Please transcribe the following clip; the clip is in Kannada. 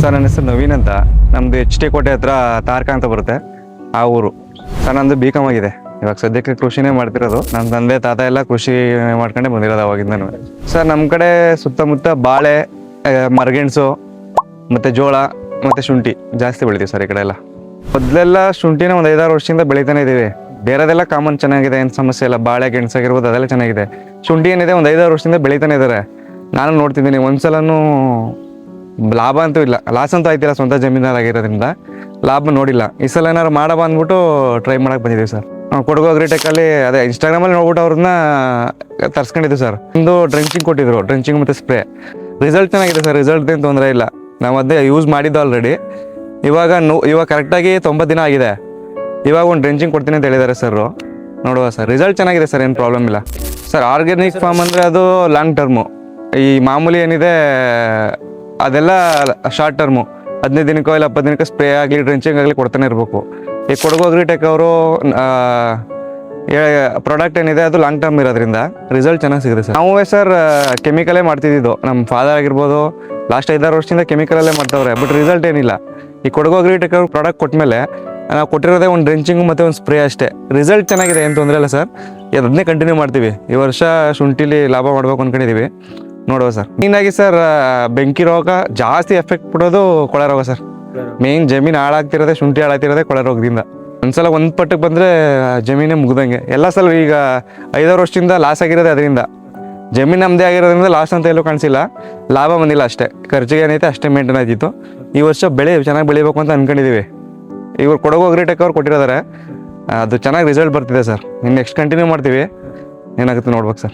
ಸರ್ ನನ್ನ ಹೆಸರು ನವೀನ್ ಅಂತ. ನಮ್ಮದು ಎಚ್ ಟಿ ಕೋಟೆ ಹತ್ರ ತಾರಕ ಅಂತ ಬರುತ್ತೆ, ಆ ಊರು. ಸರ್ ನಂದು ಬಿ ಕಾಮ್ ಆಗಿದೆ. ಇವಾಗ ಸದ್ಯಕ್ಕೆ ಕೃಷಿನೇ ಮಾಡ್ತಿರೋದು. ನಮ್ಮ ತಂದೆ ತಾತ ಎಲ್ಲ ಕೃಷಿ ಮಾಡ್ಕೊಂಡೇ ಬಂದಿರೋದು ಅವಾಗಿಂದನೂ. ಸರ್ ನಮ್ಮ ಕಡೆ ಸುತ್ತಮುತ್ತ ಬಾಳೆ, ಮರಗೆಣಸು ಮತ್ತು ಜೋಳ ಮತ್ತು ಶುಂಠಿ ಜಾಸ್ತಿ ಬೆಳಿತೀವಿ ಸರ್ ಈ ಕಡೆ ಎಲ್ಲ. ಮೊದಲೆಲ್ಲ ಶುಂಠಿನ ಒಂದು 5-6 ವರ್ಷದಿಂದ ಬೆಳಿತಾನೆ ಇದ್ದೀವಿ. ಬೇರೆದೆಲ್ಲ ಕಾಮನ್ ಚೆನ್ನಾಗಿದೆ, ಏನು ಸಮಸ್ಯೆ ಇಲ್ಲ. ಬಾಳೆ ಗೆಣಸಾಗಿರ್ಬೋದು ಅದೆಲ್ಲ ಚೆನ್ನಾಗಿದೆ. ಶುಂಠಿ ಏನಿದೆ ಒಂದು 5-6 ವರ್ಷದಿಂದ ಬೆಳಿತಾನೆ ಇದ್ದಾರೆ. ನಾನು ನೋಡ್ತಿದ್ದೀನಿ, ಒಂದ್ಸಲನೂ ಲಾಭ ಅಂತೂ ಇಲ್ಲ, ಲಾಸ್ ಅಂತೂ ಆಯ್ತಿಲ್ಲ. ಸ್ವಂತ ಜಮೀನಾಗಿರೋದ್ರಿಂದ ಲಾಭ ನೋಡಿಲ್ಲ. ಈ ಸಲ ಏನಾರು ಮಾಡೋ ಅಂದ್ಬಿಟ್ಟು ಟ್ರೈ ಮಾಡಕ್ಕೆ ಬಂದಿದ್ದೀವಿ ಸರ್. ಕೊಡಗು ಅಗ್ರಿಟೆಕ್ಕಲ್ಲಿ ಅದೇ ಇನ್ಸ್ಟಾಗ್ರಾಮಲ್ಲಿ ನೋಡ್ಬಿಟ್ಟು ಅವ್ರನ್ನ ತರ್ಸ್ಕೊಂಡಿದ್ದೀವಿ ಸರ್. ಒಂದು ಡ್ರೆಂಚಿಂಗ್ ಕೊಟ್ಟಿದ್ರು, ಡ್ರೆಂಚಿಂಗ್ ಮತ್ತು ಸ್ಪ್ರೇ. ರಿಸಲ್ಟ್ ಚೆನ್ನಾಗಿದೆ ಸರ್, ರಿಸಲ್ಟ್ ಏನು ತೊಂದರೆ ಇಲ್ಲ. ನಾವು ಅದೇ ಯೂಸ್ ಮಾಡಿದ್ದು ಆಲ್ರೆಡಿ. ಇವಾಗ ಕರೆಕ್ಟಾಗಿ 90 ದಿನ ಆಗಿದೆ. ಇವಾಗ ಒಂದು ಡ್ರೆಂಚಿಂಗ್ ಕೊಡ್ತೀನಿ ಅಂತ ಹೇಳಿದ್ದಾರೆ ಸರ್. ನೋಡುವ ಸರ್, ರಿಸಲ್ಟ್ ಚೆನ್ನಾಗಿದೆ ಸರ್, ಏನು ಪ್ರಾಬ್ಲಮ್ ಇಲ್ಲ ಸರ್. ಆರ್ಗ್ಯಾನಿಕ್ ಫಾರ್ಮ್ ಅಂದರೆ ಅದು ಲಾಂಗ್ ಟರ್ಮು. ಈ ಮಾಮೂಲಿ ಏನಿದೆ ಅದೆಲ್ಲ ಶಾರ್ಟ್ ಟರ್ಮು. 15 ದಿನಕ್ಕೋ ಇಲ್ಲ 20 ದಿನಕ್ಕೆ ಸ್ಪ್ರೇ ಆಗಲಿ ಡ್ರೆಂಚಿಂಗ್ ಆಗಲಿ ಕೊಡ್ತಾನೆ ಇರಬೇಕು. ಈ ಕೊಡಗು ಅಗ್ರಿಟೆಕ್ ಅವರು ಪ್ರಾಡಕ್ಟ್ ಏನಿದೆ ಅದು ಲಾಂಗ್ ಟರ್ಮ್ ಇರೋದ್ರಿಂದ ರಿಸಲ್ಟ್ ಚೆನ್ನಾಗಿ ಸಿಗುತ್ತೆ ಸರ್. ನಾವು ಸರ್ ಕೆಮಿಕಲೇ ಮಾಡ್ತಿದ್ದು. ನಮ್ಮ ಫಾದರ್ ಆಗಿರ್ಬೋದು ಲಾಸ್ಟ್ 5-6 ವರ್ಷದಿಂದ ಕೆಮಿಕಲಲ್ಲೇ ಮಾಡ್ತಾವ್ರೆ, ಬಟ್ ರಿಸಲ್ಟ್ ಏನಿಲ್ಲ. ಈ ಕೊಡಗು ಅಗ್ರಿಟೆಕ್ ಅವ್ರು ಪ್ರಾಡಕ್ಟ್ ಕೊಟ್ಟಮೇಲೆ ನಾವು ಕೊಟ್ಟಿರೋದೇ ಒಂದು ಡ್ರೆಂಚಿಂಗು ಮತ್ತು ಒಂದು ಸ್ಪ್ರೇ ಅಷ್ಟೇ. ರಿಸಲ್ಟ್ ಚೆನ್ನಾಗಿದೆ, ಏನು ತೊಂದರೆ ಇಲ್ಲ ಸರ್. ಅದನ್ನೇ ಕಂಟಿನ್ಯೂ ಮಾಡ್ತೀವಿ. ಈ ವರ್ಷ ಶುಂಠಿಲಿ ಲಾಭ ಮಾಡಬೇಕು ಅಂದ್ಕೊಂಡಿದ್ದೀವಿ. ನೋಡುವ ಸರ್. ಮೇಯ್ನಾಗಿ ಸರ್ ಬೆಂಕಿ ರೋಗ ಜಾಸ್ತಿ ಎಫೆಕ್ಟ್ ಕೊಡೋದು ಕೊಳೆ ರೋಗ ಸರ್. ಮೇಯ್ನ್ ಜಮೀನು ಹಾಳಾಗ್ತಿರೋದೆ, ಶುಂಠಿ ಹಾಳಾಗ್ತಿರೋದೆ ಕೊಳೆ ರೋಗದಿಂದ. ಒಂದ್ಸಲ ಒಂದು ಪಟ್ಟಕ್ಕೆ ಬಂದರೆ ಜಮೀನೇ ಮುಗ್ದಂಗೆ. ಎಲ್ಲ ಸಲ ಈಗ 5-6 ವರ್ಷದಿಂದ ಲಾಸ್ ಆಗಿರೋದೆ ಅದರಿಂದ. ಜಮೀನು ನಮ್ಮದೇ ಆಗಿರೋದ್ರಿಂದ ಲಾಸ್ ಅಂತ ಎಲ್ಲೂ ಕಾಣಿಸಿಲ್ಲ, ಲಾಭ ಬಂದಿಲ್ಲ ಅಷ್ಟೇ. ಖರ್ಚಿಗೆ ಏನೈತೆ ಅಷ್ಟೇ ಮೇಂಟೈನ್ ಆಯ್ತಿತ್ತು. ಈ ವರ್ಷ ಚೆನ್ನಾಗಿ ಬೆಳಿಬೇಕು ಅಂತ ಅಂದ್ಕೊಂಡಿದ್ದೀವಿ. ಇವ್ರು ಕೊಡಗು ಅಗ್ರಿಟೆಕ್ ಅವ್ರು ಕೊಟ್ಟಿದ್ದಾರೆ, ಅದು ಚೆನ್ನಾಗಿ ರಿಸಲ್ಟ್ ಬರ್ತಿದೆ ಸರ್. ಇನ್ನು ನೆಕ್ಸ್ಟ್ ಕಂಟಿನ್ಯೂ ಮಾಡ್ತೀವಿ, ಏನಾಗುತ್ತೆ ನೋಡ್ಬೇಕು ಸರ್.